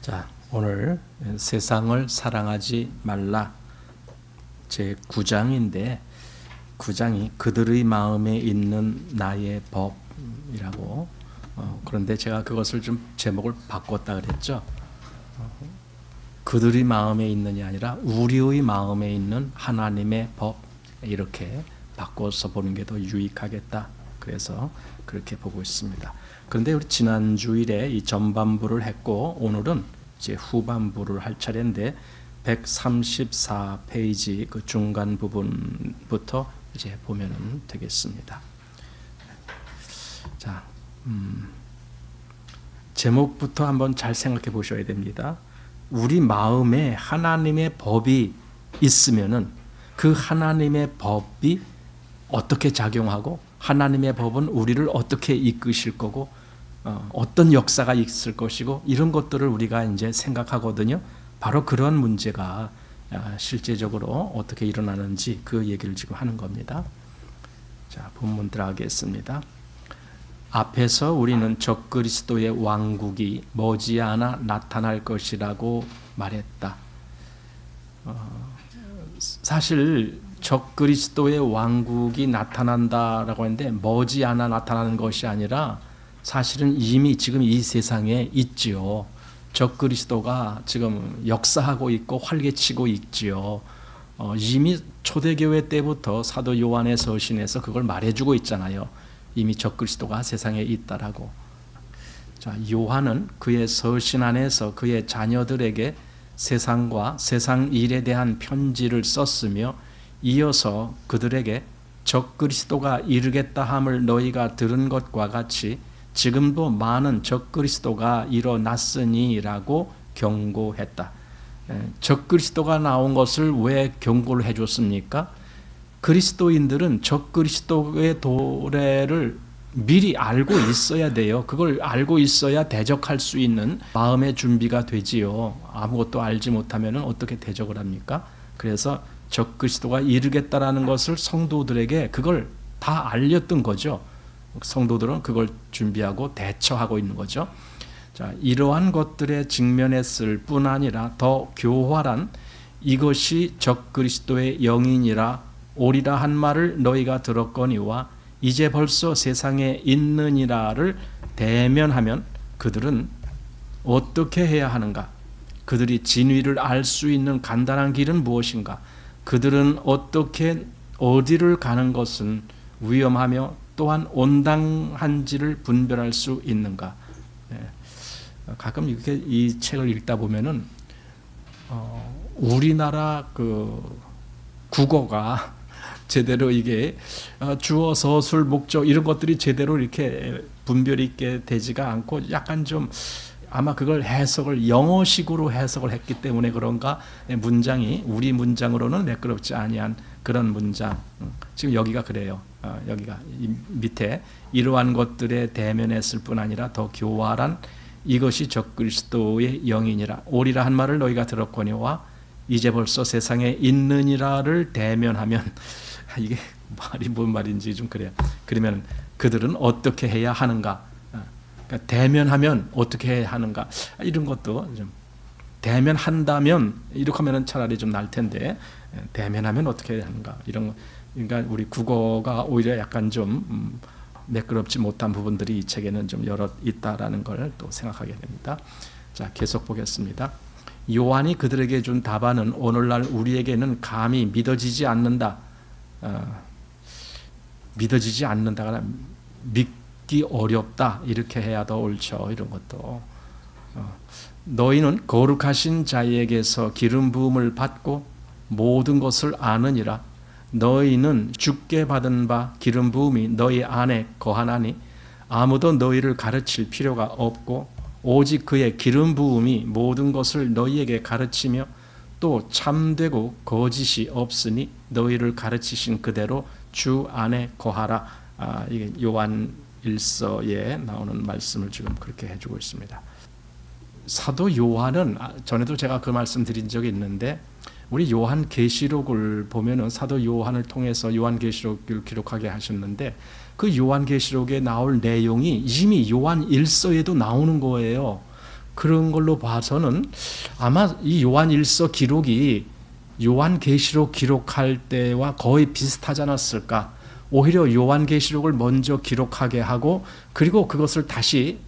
자, 오늘 세상을 사랑하지 말라 제 9장인데 9장이 그들의 마음에 있는 나의 법이라고 그런데 제가 그것을 좀 제목을 바꿨다 그랬죠. 그들의 마음에 있는이 아니라 우리의 마음에 있는 하나님의 법 이렇게 바꿔서 보는 게 더 유익하겠다. 그래서 그렇게 보고 있습니다. 그런데 우리 지난 주일에 이 전반부를 했고 오늘은 이제 후반부를 할 차례인데 134페이지 그 중간 부분부터 이제 보면 되겠습니다. 자, 제목부터 한번 잘 생각해 보셔야 됩니다. 우리 마음에 하나님의 법이 있으면은 그 하나님의 법이 어떻게 작용하고 하나님의 법은 우리를 어떻게 이끄실 거고 어떤 역사가 있을 것이고 이런 것들을 우리가 이제 생각하거든요. 바로 그런 문제가 실제적으로 어떻게 일어나는지 그 얘기를 지금 하는 겁니다. 자, 본문 들어가겠습니다. 앞에서 우리는 적그리스도의 왕국이 머지않아 나타날 것이라고 말했다. 사실 적그리스도의 왕국이 나타난다라고 했는데 머지않아 나타나는 것이 아니라 사실은 이미 지금 이 세상에 있지요. 적그리스도가 지금 역사하고 있고 활개치고 있지요. 이미 초대교회 때부터 사도 요한의 서신에서 그걸 말해주고 있잖아요. 이미 적그리스도가 세상에 있다라고. 자, 요한은 그의 서신 안에서 그의 자녀들에게 세상과 세상 일에 대한 편지를 썼으며 이어서 그들에게 적그리스도가 이르겠다 함을 너희가 들은 것과 같이 지금도 많은 적그리스도가 일어났으니라고 경고했다. 적그리스도가 나온 것을 왜 경고를 해줬습니까? 그리스도인들은 적그리스도의 도래를 미리 알고 있어야 돼요. 그걸 알고 있어야 대적할 수 있는 마음의 준비가 되지요. 아무것도 알지 못하면 어떻게 대적을 합니까? 그래서 적그리스도가 이르겠다라는 것을 성도들에게 그걸 다 알렸던 거죠. 성도들은 그걸 준비하고 대처하고 있는 거죠. 자, 이러한 것들에 직면했을 뿐 아니라 더 교활한 이것이 적그리스도의 영이니라 오리라 한 말을 너희가 들었거니와 이제 벌써 세상에 있느니라를 대면하면 그들은 어떻게 해야 하는가? 그들이 진위를 알 수 있는 간단한 길은 무엇인가? 그들은 어떻게 어디를 가는 것은 위험하며 또한 온당한지를 분별할 수 있는가? 가끔 이렇게 이 책을 읽다 보면은 우리나라 그 국어가 제대로 이게 주어, 서술, 목적 이런 것들이 제대로 이렇게 분별이 있게 되지가 않고 약간 좀 아마 그걸 해석을 영어식으로 해석을 했기 때문에 그런가 문장이 우리 문장으로는 매끄럽지 아니한 그런 문장. 지금 여기가 그래요. 여기가 밑에 이러한 것들에 대면했을 뿐 아니라 더 교활한 이것이 적그리스도의 영이니라 오리라 한 말을 너희가 들었거니와 이제 벌써 세상에 있느니라를 대면하면 이게 말이 뭔 말인지 좀 그래요. 그러면 그들은 어떻게 해야 하는가? 그러니까 대면하면 어떻게 해야 하는가? 이런 것도 좀 대면한다면 이렇게 하면 차라리 좀 날 텐데 대면하면 어떻게 해야 하는가? 이런 거. 그러니까 우리 국어가 오히려 약간 좀 매끄럽지 못한 부분들이 이 책에는 좀 여러 있다라는 걸 또 생각하게 됩니다. 자, 계속 보겠습니다. 요한이 그들에게 준 답안은 오늘날 우리에게는 감히 믿어지지 않는다. 믿어지지 않는다가 믿기 어렵다 이렇게 해야 더 옳죠. 이런 것도 너희는 거룩하신 자에게서 기름 부음을 받고 모든 것을 아느니라. 너희는 주께 받은 바 기름 부음이 너희 안에 거하나니 아무도 너희를 가르칠 필요가 없고 오직 그의 기름 부음이 모든 것을 너희에게 가르치며 또 참되고 거짓이 없으니 너희를 가르치신 그대로 주 안에 거하라. 이게 요한 1서에 나오는 말씀을 지금 그렇게 해주고 있습니다. 사도 요한은 전에도 제가 그 말씀 드린 적이 있는데 우리 요한 계시록을 보면은 사도 요한을 통해서 요한 계시록을 기록하게 하셨는데 그 요한 계시록에 나올 내용이 이미 요한 1서에도 나오는 거예요. 그런 걸로 봐서는 아마 이 요한일서 기록이 요한계시록 기록할 때와 거의 비슷하지 않았을까. 오히려 요한계시록을 먼저 기록하게 하고 그리고 그것을 다시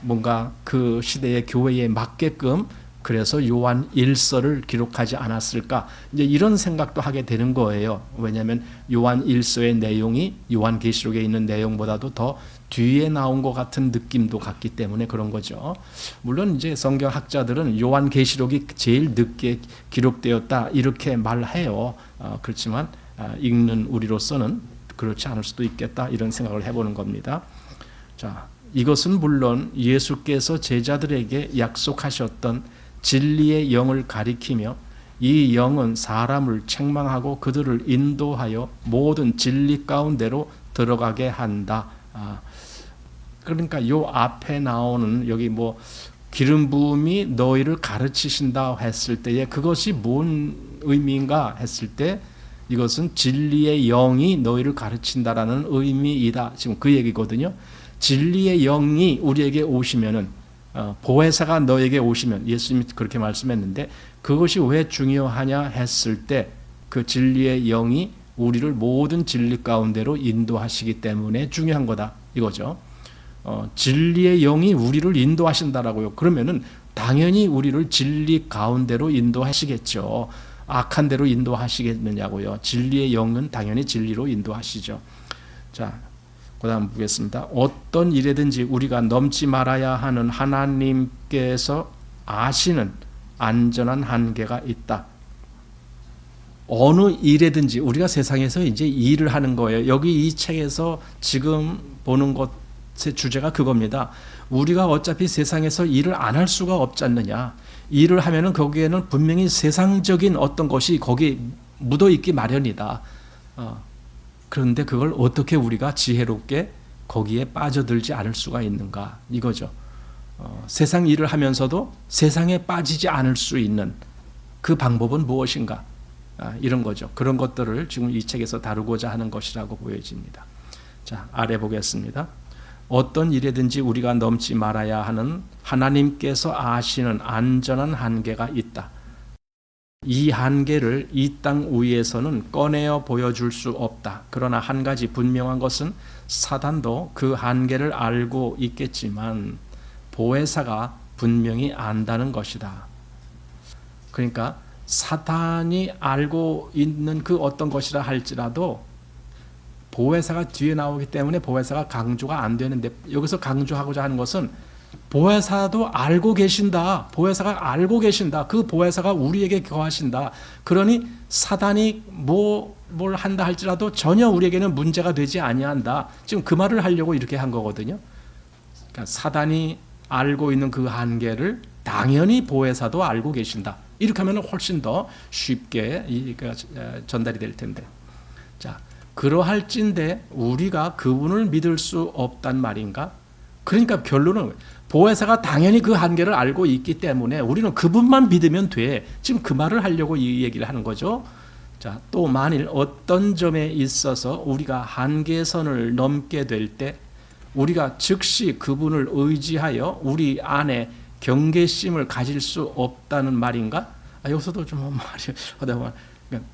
뭔가 그 시대의 교회에 맞게끔 그래서 요한일서를 기록하지 않았을까. 이제 이런 생각도 하게 되는 거예요. 왜냐하면 요한일서의 내용이 요한계시록에 있는 내용보다도 더 뒤에 나온 것 같은 느낌도 같기 때문에 그런 거죠. 물론 이제 성경학자들은 요한계시록이 제일 늦게 기록되었다 이렇게 말해요. 그렇지만 읽는 우리로서는 그렇지 않을 수도 있겠다 이런 생각을 해보는 겁니다. 자, 이것은 물론 예수께서 제자들에게 약속하셨던 진리의 영을 가리키며 이 영은 사람을 책망하고 그들을 인도하여 모든 진리 가운데로 들어가게 한다. 그러니까 요 앞에 나오는 여기 뭐 기름 부음이 너희를 가르치신다 했을 때에 그것이 뭔 의미인가 했을 때 이것은 진리의 영이 너희를 가르친다라는 의미이다. 지금 그 얘기거든요. 진리의 영이 우리에게 오시면은 보혜사가 너에게 오시면 예수님이 그렇게 말씀했는데 그것이 왜 중요하냐 했을 때 그 진리의 영이 우리를 모든 진리 가운데로 인도하시기 때문에 중요한 거다 이거죠. 진리의 영이 우리를 인도하신다라고요. 그러면은 당연히 우리를 진리 가운데로 인도하시겠죠. 악한 데로 인도하시겠느냐고요. 진리의 영은 당연히 진리로 인도하시죠. 자, 그 다음 보겠습니다. 어떤 일에든지 우리가 넘지 말아야 하는 하나님께서 아시는 안전한 한계가 있다. 어느 일에든지 우리가 세상에서 이제 일을 하는 거예요. 여기 이 책에서 지금 보는 것의 주제가 그겁니다. 우리가 어차피 세상에서 일을 안 할 수가 없지 않느냐. 일을 하면은 거기에는 분명히 세상적인 어떤 것이 거기에 묻어 있기 마련이다. 그런데 그걸 어떻게 우리가 지혜롭게 거기에 빠져들지 않을 수가 있는가 이거죠. 세상 일을 하면서도 세상에 빠지지 않을 수 있는 그 방법은 무엇인가 이런 거죠. 그런 것들을 지금 이 책에서 다루고자 하는 것이라고 보여집니다. 자, 아래 보겠습니다. 어떤 일에든지 우리가 넘지 말아야 하는 하나님께서 아시는 안전한 한계가 있다. 이 한계를 이 땅 위에서는 꺼내어 보여줄 수 없다. 그러나 한 가지 분명한 것은 사단도 그 한계를 알고 있겠지만 보혜사가 분명히 안다는 것이다. 그러니까 사탄이 알고 있는 그 어떤 것이라 할지라도 보혜사가 뒤에 나오기 때문에 보혜사가 강조가 안 되는데 여기서 강조하고자 하는 것은 보혜사도 알고 계신다. 보혜사가 알고 계신다. 그 보혜사가 우리에게 거하신다. 그러니 사단이 뭘 한다 할지라도 전혀 우리에게는 문제가 되지 아니한다. 지금 그 말을 하려고 이렇게 한 거거든요. 그러니까 사단이 알고 있는 그 한계를 당연히 보혜사도 알고 계신다. 이렇게 하면 훨씬 더 쉽게 전달이 될 텐데. 자, 그러할진데 우리가 그분을 믿을 수 없단 말인가? 그러니까 결론은 보혜사가 당연히 그 한계를 알고 있기 때문에 우리는 그분만 믿으면 돼. 지금 그 말을 하려고 이 얘기를 하는 거죠. 자, 또 만일 어떤 점에 있어서 우리가 한계선을 넘게 될 때 우리가 즉시 그분을 의지하여 우리 안에 경계심을 가질 수 없다는 말인가? 여기서도 좀 말이 하다 보면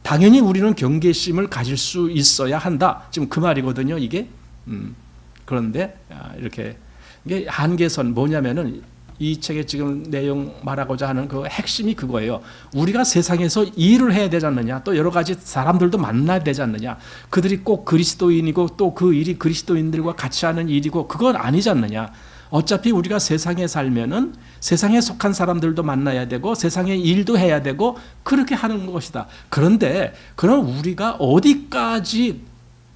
당연히 우리는 경계심을 가질 수 있어야 한다. 지금 그 말이거든요. 이게 그런데 이렇게 이게 한계선 뭐냐면은 이 책에 지금 내용 말하고자 하는 그 핵심이 그거예요. 우리가 세상에서 일을 해야 되지 않느냐, 또 여러 가지 사람들도 만나야 되지 않느냐, 그들이 꼭 그리스도인이고 또 그 일이 그리스도인들과 같이 하는 일이고 그건 아니지 않느냐. 어차피 우리가 세상에 살면은 세상에 속한 사람들도 만나야 되고 세상의 일도 해야 되고 그렇게 하는 것이다. 그런데 그럼 우리가 어디까지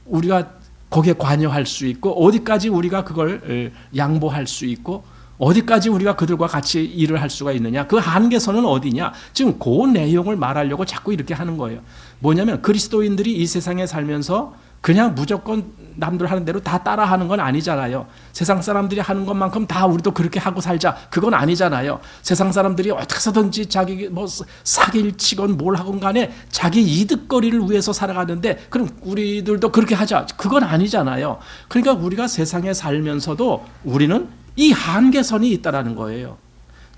우리가 거기에 관여할 수 있고 어디까지 우리가 그걸 양보할 수 있고 어디까지 우리가 그들과 같이 일을 할 수가 있느냐, 그 한계선은 어디냐. 지금 그 내용을 말하려고 자꾸 이렇게 하는 거예요. 뭐냐면 그리스도인들이 이 세상에 살면서 그냥 무조건 남들 하는 대로 다 따라하는 건 아니잖아요. 세상 사람들이 하는 것만큼 다 우리도 그렇게 하고 살자, 그건 아니잖아요. 세상 사람들이 어떻게 해서든지 자기 뭐 사기를 치건 뭘 하건 간에 자기 이득거리를 위해서 살아가는데 그럼 우리들도 그렇게 하자, 그건 아니잖아요. 그러니까 우리가 세상에 살면서도 우리는 이 한계선이 있다라는 거예요.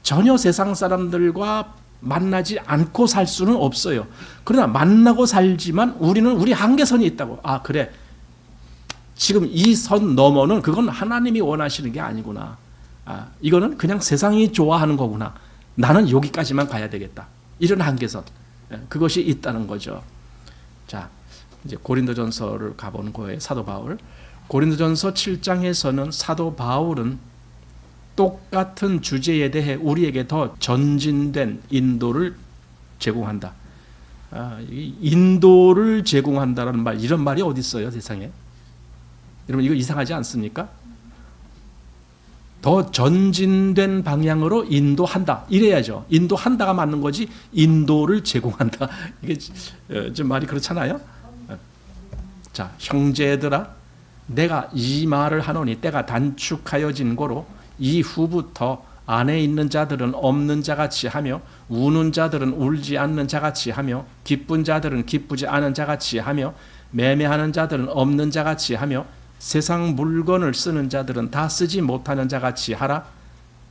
전혀 세상 사람들과 만나지 않고 살 수는 없어요. 그러나 만나고 살지만 우리는 우리 한계선이 있다고. 아, 그래. 지금 이 선 너머는 그건 하나님이 원하시는 게 아니구나. 아, 이거는 그냥 세상이 좋아하는 거구나. 나는 여기까지만 가야 되겠다. 이런 한계선. 그것이 있다는 거죠. 자, 이제 고린도전서를 가보는 거예요. 사도 바울. 고린도전서 7장에서는 사도 바울은 똑같은 주제에 대해 우리에게 더 전진된 인도를 제공한다. 아, 인도를 제공한다라는 말, 이런 말이 어디 있어요, 세상에? 여러분, 이거 이상하지 않습니까? 더 전진된 방향으로 인도한다. 이래야죠. 인도한다가 맞는 거지, 인도를 제공한다. 이게 좀 말이 그렇잖아요? 자, 형제들아, 내가 이 말을 하노니 때가 단축하여진 고로 이후부터 안에 있는 자들은 없는 자같이 하며 우는 자들은 울지 않는 자같이 하며 기쁜 자들은 기쁘지 않은 자같이 하며 매매하는 자들은 없는 자같이 하며 세상 물건을 쓰는 자들은 다 쓰지 못하는 자같이 하라.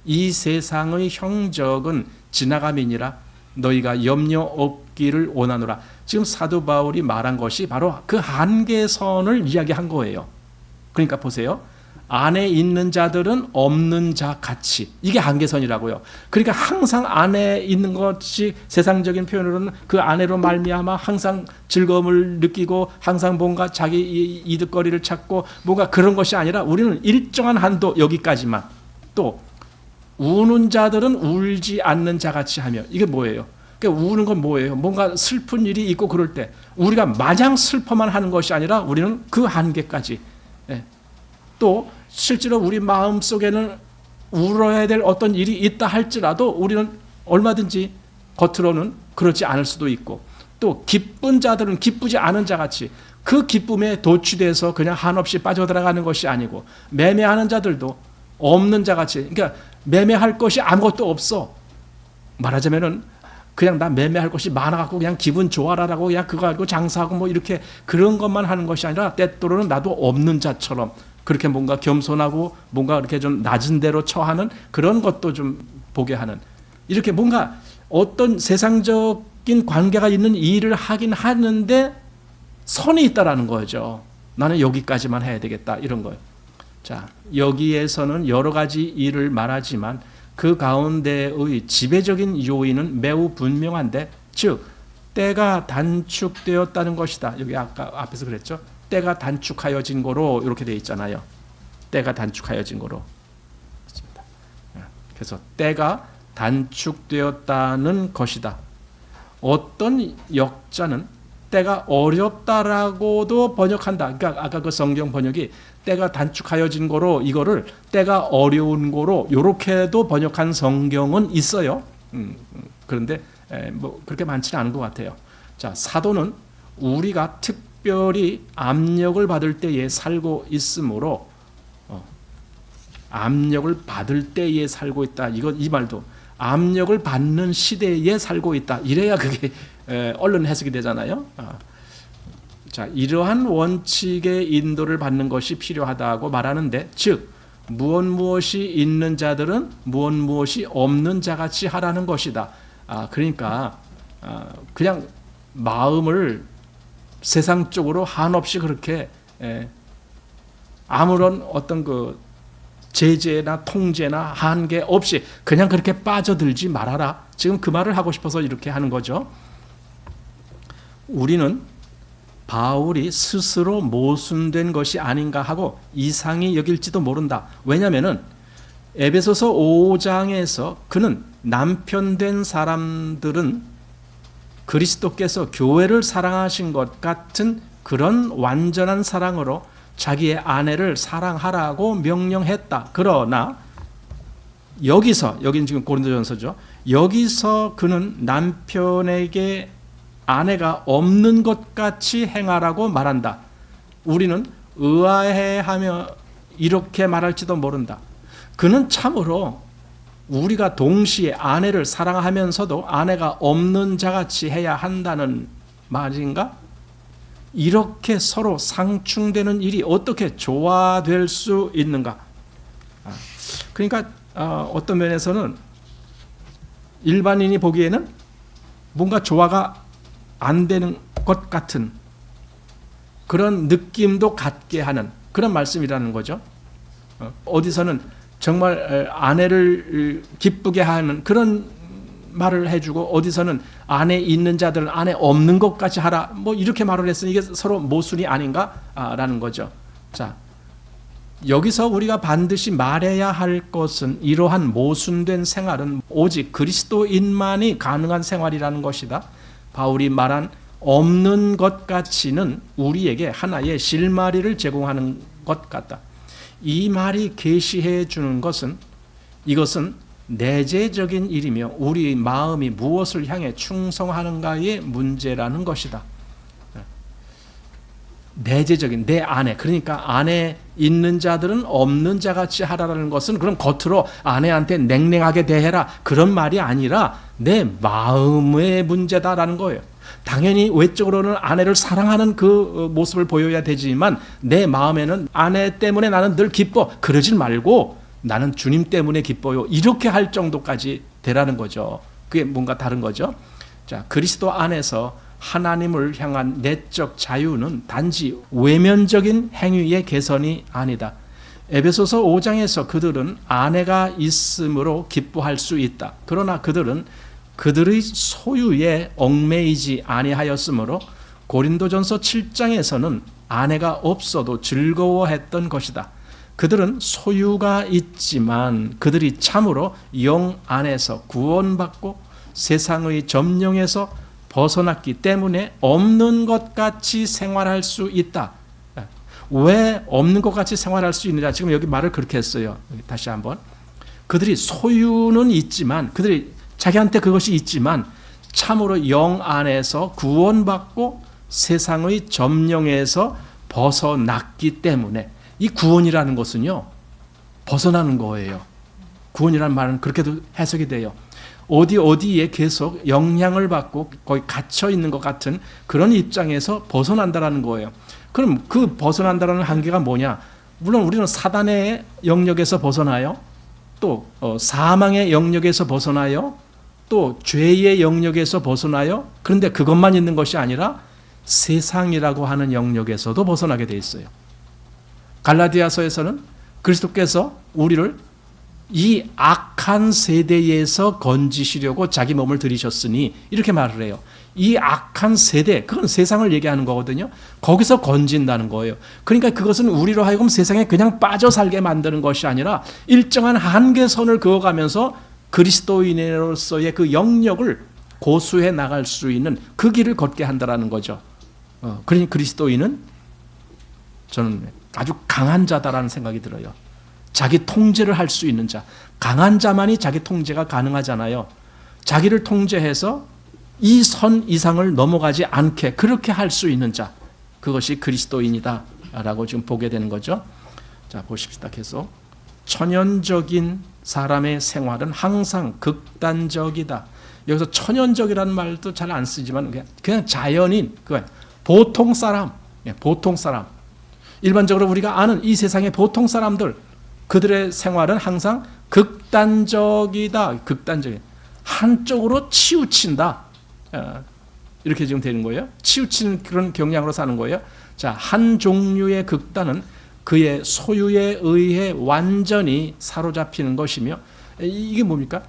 이 세상의 형적은 지나감이니라. 너희가 염려 없기를 원하노라. 지금 사도 바울이 말한 것이 바로 그 한계선을 이야기한 거예요. 그러니까 보세요. 안에 있는 자들은 없는 자 같이. 이게 한계선이라고요. 그러니까 항상 안에 있는 것이 세상적인 표현으로는 그 안에로 말미암아 항상 즐거움을 느끼고 항상 뭔가 자기 이득거리를 찾고 뭔가 그런 것이 아니라 우리는 일정한 한도 여기까지만. 또 우는 자들은 울지 않는 자 같이 하며. 이게 뭐예요? 그러니까 우는 건 뭐예요? 뭔가 슬픈 일이 있고 그럴 때 우리가 마냥 슬퍼만 하는 것이 아니라 우리는 그 한계까지. 또 실제로 우리 마음속에는 울어야 될 어떤 일이 있다 할지라도 우리는 얼마든지 겉으로는 그렇지 않을 수도 있고, 또 기쁜 자들은 기쁘지 않은 자같이 그 기쁨에 도취돼서 그냥 한없이 빠져들어가는 것이 아니고, 매매하는 자들도 없는 자같이, 그러니까 매매할 것이 아무것도 없어. 말하자면은 그냥 나 매매할 것이 많아갖고 그냥 기분 좋아라라고 그냥 그거 가지고 장사하고 뭐 이렇게 그런 것만 하는 것이 아니라 때때로는 나도 없는 자처럼 그렇게 뭔가 겸손하고 뭔가 이렇게 좀 낮은 데로 처하는 그런 것도 좀 보게 하는, 이렇게 뭔가 어떤 세상적인 관계가 있는 일을 하긴 하는데 선이 있다라는 거죠. 나는 여기까지만 해야 되겠다, 이런 거예요. 자, 여기에서는 여러 가지 일을 말하지만 그 가운데의 지배적인 요인은 매우 분명한데, 즉 때가 단축되었다는 것이다. 여기 아까 앞에서 그랬죠. 때가 단축하여진 거로 이렇게 되어 있잖아요. 때가 단축하여진 거로. 그래서 때가 단축되었다는 것이다. 어떤 역자는 때가 어렵다라고도 번역한다. 그러니까 아까 그 성경 번역이 때가 단축하여진 거로 이거를 때가 어려운 거로 이렇게도 번역한 성경은 있어요. 그런데 뭐 그렇게 많지는 않은 것 같아요. 자, 사도는 우리가 특별히 압력을 받을 때에 살고 있으므로, 압력을 받을 때에 살고 있다. 이 말도 압력을 받는 시대에 살고 있다. 이래야 그게 얼른 해석이 되잖아요. 자, 이러한 원칙의 인도를 받는 것이 필요하다고 말하는데, 즉 무엇이 있는 자들은 무엇이 없는 자같이 하라는 것이다. 그러니까 그냥 마음을 세상 쪽으로 한없이 그렇게 아무런 어떤 그 제재나 통제나 한계 없이 그냥 그렇게 빠져들지 말아라. 지금 그 말을 하고 싶어서 이렇게 하는 거죠. 우리는 바울이 스스로 모순된 것이 아닌가 하고 이상히 여길지도 모른다. 왜냐하면 에베소서 5장에서 그는 남편 된 사람들은 그리스도께서 교회를 사랑하신 것 같은 그런 완전한 사랑으로 자기의 아내를 사랑하라고 명령했다. 그러나 여기는 지금 고린도전서죠. 여기서 그는 남편에게 아내가 없는 것 같이 행하라고 말한다. 우리는 의아해하며 이렇게 말할지도 모른다. 그는 참으로 우리가 동시에 아내를 사랑하면서도 아내가 없는 자같이 해야 한다는 말인가? 이렇게 서로 상충되는 일이 어떻게 조화될 수 있는가? 그러니까 어떤 면에서는 일반인이 보기에는 뭔가 조화가 안 되는 것 같은 그런 느낌도 갖게 하는 그런 말씀이라는 거죠. 어디서는 정말 아내를 기쁘게 하는 그런 말을 해주고, 어디서는 안에 있는 자들은 안에 없는 것 같이 하라, 뭐 이렇게 말을 했으니 이게 서로 모순이 아닌가라는 거죠. 자, 여기서 우리가 반드시 말해야 할 것은 이러한 모순된 생활은 오직 그리스도인만이 가능한 생활이라는 것이다. 바울이 말한 없는 것 같이는 우리에게 하나의 실마리를 제공하는 것 같다. 이 말이 계시해 주는 것은, 이것은 내재적인 일이며 우리 마음이 무엇을 향해 충성하는가의 문제라는 것이다. 내재적인, 내 안에, 그러니까 안에 있는 자들은 없는 자같이 하라는 것은 그럼 겉으로 아내한테 냉랭하게 대해라 그런 말이 아니라 내 마음의 문제다라는 거예요. 당연히 외적으로는 아내를 사랑하는 그 모습을 보여야 되지만 내 마음에는 아내 때문에 나는 늘 기뻐, 그러질 말고 나는 주님 때문에 기뻐요, 이렇게 할 정도까지 되라는 거죠. 그게 뭔가 다른 거죠. 자, 그리스도 안에서 하나님을 향한 내적 자유는 단지 외면적인 행위의 개선이 아니다. 에베소서 5장에서 그들은 아내가 있음으로 기뻐할 수 있다. 그러나 그들은 그들의 소유에 얽매이지 아니하였으므로 고린도전서 7장에서는 아내가 없어도 즐거워했던 것이다. 그들은 소유가 있지만 그들이 참으로 영 안에서 구원받고 세상의 점령에서 벗어났기 때문에 없는 것 같이 생활할 수 있다. 왜 없는 것 같이 생활할 수 있느냐? 지금 여기 말을 그렇게 했어요. 다시 한번. 그들이 소유는 있지만, 그들이 자기한테 그것이 있지만 참으로 영 안에서 구원받고 세상의 점령에서 벗어났기 때문에, 이 구원이라는 것은요, 벗어나는 거예요. 구원이라는 말은 그렇게도 해석이 돼요. 어디에 계속 영향을 받고 거기 갇혀 있는 것 같은 그런 입장에서 벗어난다라는 거예요. 그럼 그 벗어난다라는 한계가 뭐냐? 물론 우리는 사단의 영역에서 벗어나요. 또 사망의 영역에서 벗어나요. 또 죄의 영역에서 벗어나요. 그런데 그것만 있는 것이 아니라 세상이라고 하는 영역에서도 벗어나게 돼 있어요. 갈라디아서에서는 그리스도께서 우리를 이 악한 세대에서 건지시려고 자기 몸을 들이셨으니, 이렇게 말을 해요. 이 악한 세대, 그건 세상을 얘기하는 거거든요. 거기서 건진다는 거예요. 그러니까 그것은 우리로 하여금 세상에 그냥 빠져 살게 만드는 것이 아니라 일정한 한계선을 그어가면서 그리스도인으로서의 그 영역을 고수해 나갈 수 있는 그 길을 걷게 한다는 거죠. 그러니 그리스도인은 저는 아주 강한 자다라는 생각이 들어요. 자기 통제를 할 수 있는 자, 강한 자만이 자기 통제가 가능하잖아요. 자기를 통제해서 이 선 이상을 넘어가지 않게 그렇게 할 수 있는 자, 그것이 그리스도인이다라고 지금 보게 되는 거죠. 자, 보십시다. 계속. 천연적인 사람의 생활은 항상 극단적이다. 여기서 천연적이라는 말도 잘 안 쓰지만 그냥 자연인, 보통 사람, 보통 사람. 일반적으로 우리가 아는 이 세상의 보통 사람들, 그들의 생활은 항상 극단적이다. 극단적인, 한쪽으로 치우친다. 이렇게 지금 되는 거예요. 치우치는 그런 경향으로 사는 거예요. 자, 한 종류의 극단은 그의 소유에 의해 완전히 사로잡히는 것이며, 이게 뭡니까?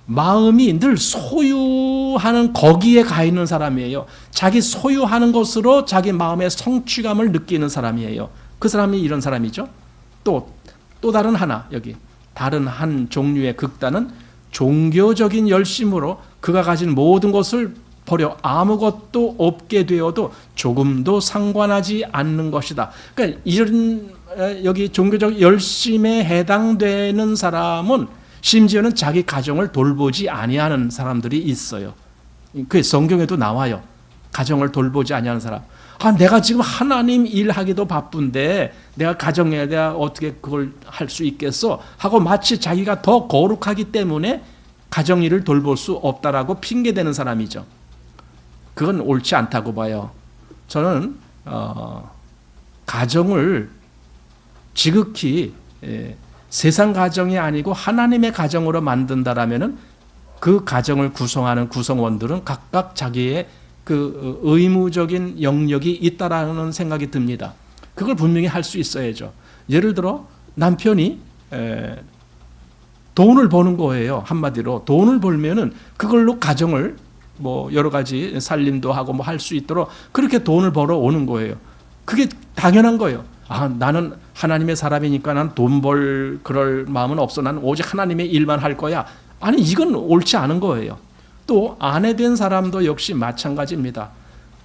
마음이 늘 소유하는 거기에 가 있는 사람이에요. 자기 소유하는 것으로 자기 마음의 성취감을 느끼는 사람이에요. 그 사람이 이런 사람이죠. 또 다른 하나, 여기 다른 한 종류의 극단은 종교적인 열심으로 그가 가진 모든 것을 버려 아무것도 없게 되어도 조금도 상관하지 않는 것이다. 그러니까 이런 여기 종교적 열심에 해당되는 사람은 심지어는 자기 가정을 돌보지 아니하는 사람들이 있어요. 그게 성경에도 나와요. 가정을 돌보지 아니하는 사람. 내가 지금 하나님 일하기도 바쁜데 내가 가정에 내가 어떻게 그걸 할 수 있겠어? 하고 마치 자기가 더 거룩하기 때문에 가정 일을 돌볼 수 없다라고 핑계대는 사람이죠. 그건 옳지 않다고 봐요. 저는 가정을 지극히 세상 가정이 아니고 하나님의 가정으로 만든다라면은 그 가정을 구성하는 구성원들은 각각 자기의 그 의무적인 영역이 있다라는 생각이 듭니다. 그걸 분명히 할 수 있어야죠. 예를 들어 남편이 돈을 버는 거예요. 한마디로 돈을 벌면은 그걸로 가정을 뭐 여러 가지 살림도 하고 뭐 할 수 있도록 그렇게 돈을 벌어 오는 거예요. 그게 당연한 거예요. 아, 나는 하나님의 사람이니까 난 돈 벌 그럴 마음은 없어. 난 오직 하나님의 일만 할 거야. 아니, 이건 옳지 않은 거예요. 또 아내 된 사람도 역시 마찬가지입니다.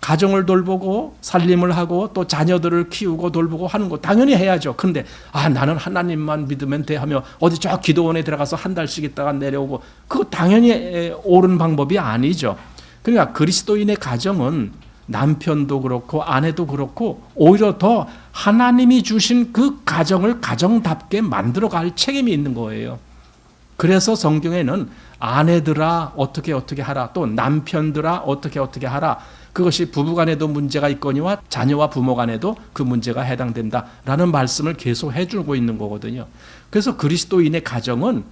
가정을 돌보고 살림을 하고 또 자녀들을 키우고 돌보고 하는 거 당연히 해야죠. 그런데 나는 하나님만 믿으면 돼 하며 어디 저 기도원에 들어가서 한 달씩 있다가 내려오고, 그거 당연히 옳은 방법이 아니죠. 그러니까 그리스도인의 가정은 남편도 그렇고 아내도 그렇고 오히려 더 하나님이 주신 그 가정을 가정답게 만들어갈 책임이 있는 거예요. 그래서 성경에는 아내들아 어떻게 하라, 또 남편들아 어떻게 하라, 그것이 부부간에도 문제가 있거니와 자녀와 부모간에도 그 문제가 해당된다라는 말씀을 계속 해주고 있는 거거든요. 그래서 그리스도인의 가정은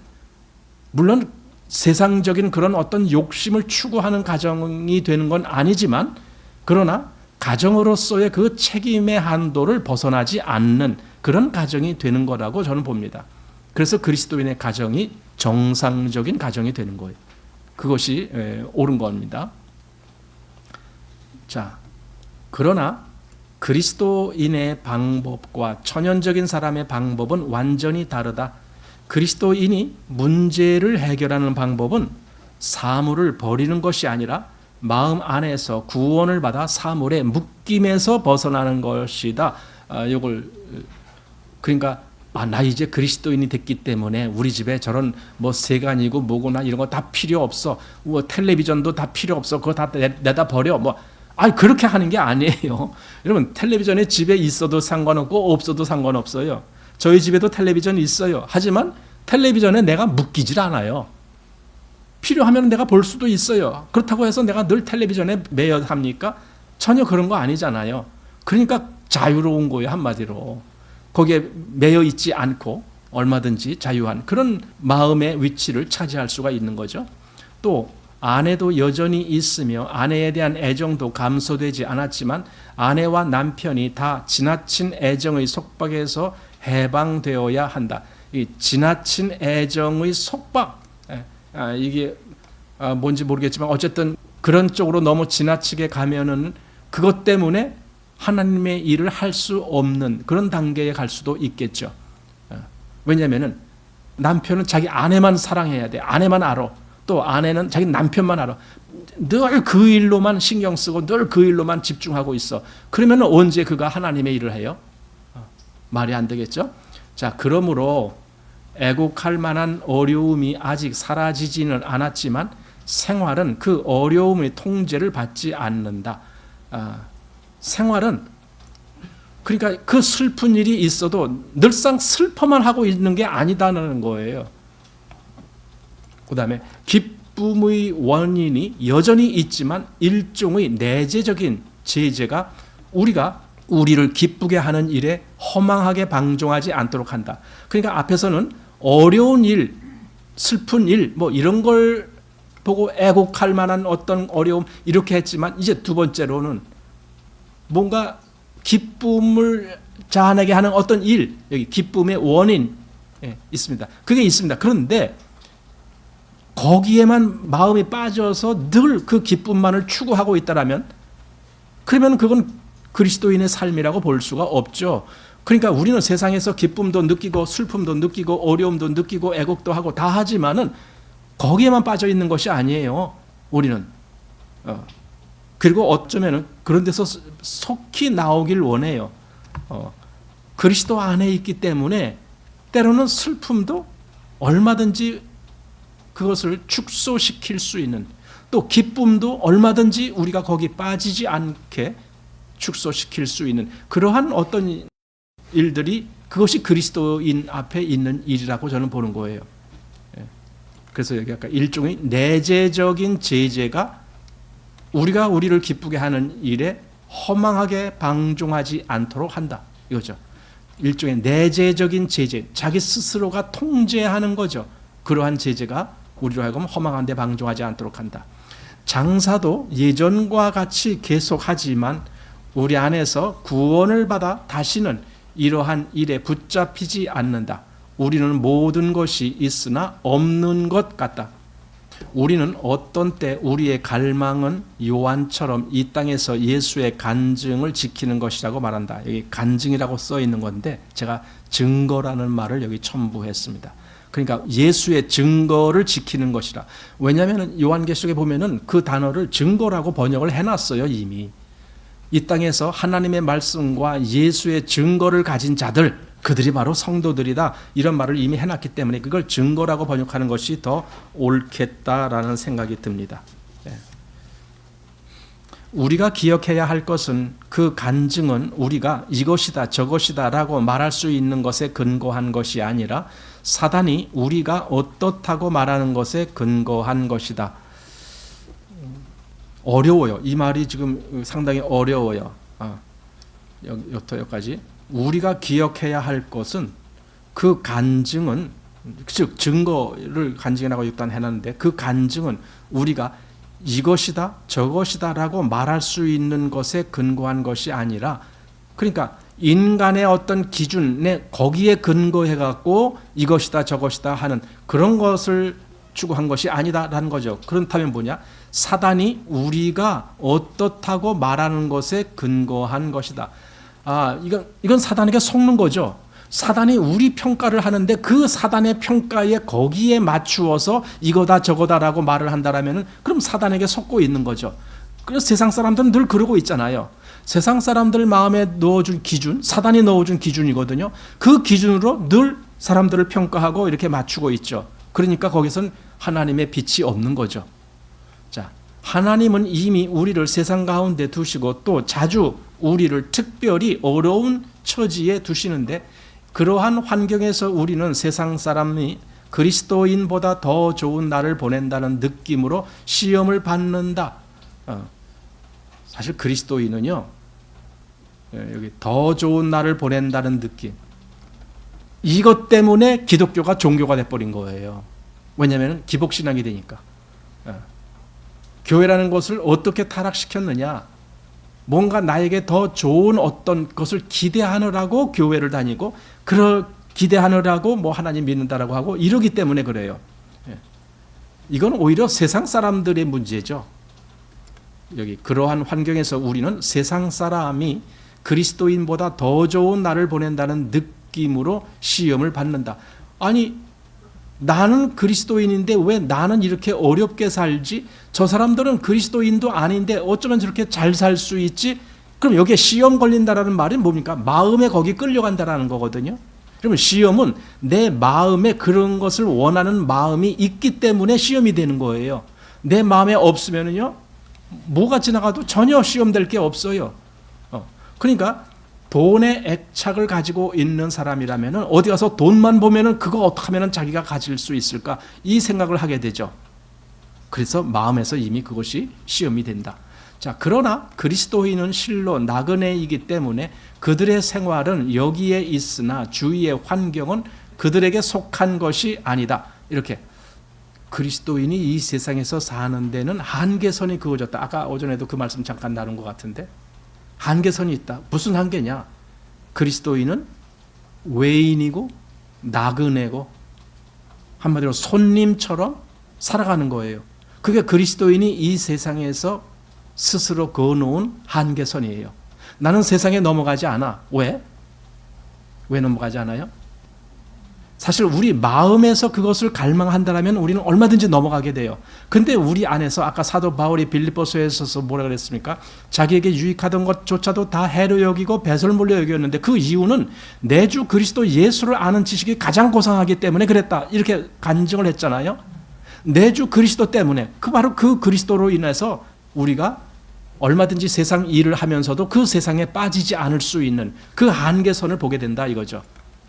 물론 세상적인 그런 어떤 욕심을 추구하는 가정이 되는 건 아니지만, 그러나 가정으로서의 그 책임의 한도를 벗어나지 않는 그런 가정이 되는 거라고 저는 봅니다. 그래서 그리스도인의 가정이 정상적인 가정이 되는 거예요. 그것이 옳은 겁니다. 자, 그러나 그리스도인의 방법과 천연적인 사람의 방법은 완전히 다르다. 그리스도인이 문제를 해결하는 방법은 사물을 버리는 것이 아니라 마음 안에서 구원을 받아 사물의 묶임에서 벗어나는 것이다. 이걸 그러니까 나 이제 그리스도인이 됐기 때문에 우리 집에 저런 뭐 세간이고 뭐고나 이런 거 다 필요 없어. 뭐 텔레비전도 다 필요 없어. 그거 다 내다 버려. 그렇게 하는 게 아니에요. 여러분, 텔레비전이 집에 있어도 상관없고 없어도 상관없어요. 저희 집에도 텔레비전이 있어요. 하지만 텔레비전에 내가 묶이질 않아요. 필요하면 내가 볼 수도 있어요. 그렇다고 해서 내가 늘 텔레비전에 매여 합니까? 전혀 그런 거 아니잖아요. 그러니까 자유로운 거예요, 한마디로. 거기에 매여 있지 않고 얼마든지 자유한 그런 마음의 위치를 차지할 수가 있는 거죠. 또 아내도 여전히 있으며 아내에 대한 애정도 감소되지 않았지만 아내와 남편이 다 지나친 애정의 속박에서 해방되어야 한다. 이 지나친 애정의 속박, 이게 뭔지 모르겠지만 어쨌든 그런 쪽으로 너무 지나치게 가면은 그것 때문에 하나님의 일을 할 수 없는 그런 단계에 갈 수도 있겠죠. 왜냐하면은 남편은 자기 아내만 사랑해야 돼. 아내만 알아. 또 아내는 자기 남편만 알아. 늘 그 일로만 신경 쓰고 늘 그 일로만 집중하고 있어. 그러면 언제 그가 하나님의 일을 해요? 말이 안 되겠죠. 자, 그러므로 애국할 만한 어려움이 아직 사라지지는 않았지만 생활은 그 어려움의 통제를 받지 않는다. 생활은 그러니까 그 슬픈 일이 있어도 늘상 슬퍼만 하고 있는 게 아니다는 거예요. 그 다음에 기쁨의 원인이 여전히 있지만 일종의 내재적인 제재가 우리를 기쁘게 하는 일에 허망하게 방종하지 않도록 한다. 그러니까 앞에서는 어려운 일, 슬픈 일, 뭐 이런 걸 보고 애곡할 만한 어떤 어려움 이렇게 했지만 이제 두 번째로는 뭔가 기쁨을 자아내게 하는 어떤 일, 여기 기쁨의 원인 있습니다. 그게 있습니다. 그런데 거기에만 마음이 빠져서 늘 그 기쁨만을 추구하고 있다라면 그러면 그건 그리스도인의 삶이라고 볼 수가 없죠. 그러니까 우리는 세상에서 기쁨도 느끼고 슬픔도 느끼고 어려움도 느끼고 애곡도 하고 다 하지만은 거기에만 빠져 있는 것이 아니에요. 우리는 그리고 어쩌면은 그런 데서 속히 나오길 원해요. 그리스도 안에 있기 때문에 때로는 슬픔도 얼마든지 그것을 축소시킬 수 있는, 또 기쁨도 얼마든지 우리가 거기 빠지지 않게 축소시킬 수 있는 그러한 어떤 일들이 그것이 그리스도인 앞에 있는 일이라고 저는 보는 거예요. 그래서 여기 아까 일종의 내재적인 제재가 우리가 우리를 기쁘게 하는 일에 허망하게 방종하지 않도록 한다. 이거죠. 일종의 내재적인 제재, 자기 스스로가 통제하는 거죠. 그러한 제재가 우리로 하여금 허망한 데 방종하지 않도록 한다. 장사도 예전과 같이 계속하지만 우리 안에서 구원을 받아 다시는 이러한 일에 붙잡히지 않는다. 우리는 모든 것이 있으나 없는 것 같다. 우리는 어떤 때 우리의 갈망은 요한처럼 이 땅에서 예수의 간증을 지키는 것이라고 말한다. 여기 간증이라고 써 있는 건데 제가 증거라는 말을 여기 첨부했습니다. 그러니까 예수의 증거를 지키는 것이라. 왜냐하면 요한계시록에 보면은 그 단어를 증거라고 번역을 해놨어요. 이미 이 땅에서 하나님의 말씀과 예수의 증거를 가진 자들, 그들이 바로 성도들이다, 이런 말을 이미 해놨기 때문에 그걸 증거라고 번역하는 것이 더 옳겠다라는 생각이 듭니다. 우리가 기억해야 할 것은 그 간증은 우리가 이것이다 저것이다 라고 말할 수 있는 것에 근거한 것이 아니라 사단이 우리가 어떻다고 말하는 것에 근거한 것이다. 어려워요. 이 말이 지금 상당히 어려워요. 여기까지. 우리가 기억해야 할 것은 그 간증은, 즉 증거를 간증이라고 일단 해놨는데 그 간증은 우리가 이것이다 저것이다 라고 말할 수 있는 것에 근거한 것이 아니라, 그러니까 인간의 어떤 기준에 거기에 근거해 갖고 이것이다 저것이다 하는 그런 것을 추구한 것이 아니다라는 거죠. 그렇다면 뭐냐? 사단이 우리가 어떻다고 말하는 것에 근거한 것이다. 이건 사단에게 속는 거죠. 사단이 우리 평가를 하는데 그 사단의 평가에 거기에 맞추어서 이거다 저거다라고 말을 한다라면 그럼 사단에게 속고 있는 거죠. 그래서 세상 사람들은 늘 그러고 있잖아요. 세상 사람들 마음에 넣어준 기준, 사단이 넣어준 기준이거든요. 그 기준으로 늘 사람들을 평가하고 이렇게 맞추고 있죠. 그러니까 거기선 하나님의 빛이 없는 거죠. 자, 하나님은 이미 우리를 세상 가운데 두시고 또 자주 우리를 특별히 어려운 처지에 두시는데, 그러한 환경에서 우리는 세상 사람이 그리스도인보다 더 좋은 날을 보낸다는 느낌으로 시험을 받는다. 사실 그리스도인은요, 여기 더 좋은 날을 보낸다는 느낌, 이것 때문에 기독교가 종교가 돼버린 거예요. 왜냐하면 기복신앙이 되니까. 교회라는 것을 어떻게 타락시켰느냐? 뭔가 나에게 더 좋은 어떤 것을 기대하느라고 교회를 다니고, 기대하느라고 뭐 하나님 믿는다라고 하고 이러기 때문에 그래요. 이건 오히려 세상 사람들의 문제죠. 여기 그러한 환경에서 우리는 세상 사람이 그리스도인보다 더 좋은 날을 보낸다는 느낌으로 시험을 받는다. 아니, 나는 그리스도인인데 왜 나는 이렇게 어렵게 살지? 저 사람들은 그리스도인도 아닌데 어쩌면 저렇게 잘 살 수 있지? 그럼 여기에 시험 걸린다라는 말이 뭡니까? 마음에 거기 끌려간다라는 거거든요. 그러면 시험은 내 마음에 그런 것을 원하는 마음이 있기 때문에 시험이 되는 거예요. 내 마음에 없으면은요, 뭐가 지나가도 전혀 시험될 게 없어요. 그러니까 돈의 애착을 가지고 있는 사람이라면 어디 가서 돈만 보면 그거 어떻게 하면 자기가 가질 수 있을까, 이 생각을 하게 되죠. 그래서 마음에서 이미 그것이 시험이 된다. 자, 그러나 그리스도인은 실로 나그네이기 때문에 그들의 생활은 여기에 있으나 주위의 환경은 그들에게 속한 것이 아니다. 이렇게 그리스도인이 이 세상에서 사는 데는 한계선이 그어졌다. 아까 오전에도 그 말씀 잠깐 나눈 것 같은데, 한계선이 있다. 무슨 한계냐? 그리스도인은 외인이고 나그네고 한마디로 손님처럼 살아가는 거예요. 그게 그리스도인이 이 세상에서 스스로 그어놓은 한계선이에요. 나는 세상에 넘어가지 않아. 왜? 왜 넘어가지 않아요? 사실 우리 마음에서 그것을 갈망한다면 우리는 얼마든지 넘어가게 돼요. 근데 우리 안에서 아까 사도 바울이 빌립보서에서 뭐라 그랬습니까? 자기에게 유익하던 것조차도 다 해로 여기고 배설물로 여겼는데 그 이유는 내 주 그리스도 예수를 아는 지식이 가장 고상하기 때문에 그랬다. 이렇게 간증을 했잖아요. 내 주 그리스도 때문에, 바로 그 그리스도로 인해서 우리가 얼마든지 세상 일을 하면서도 그 세상에 빠지지 않을 수 있는 그 한계선을 보게 된다 이거죠.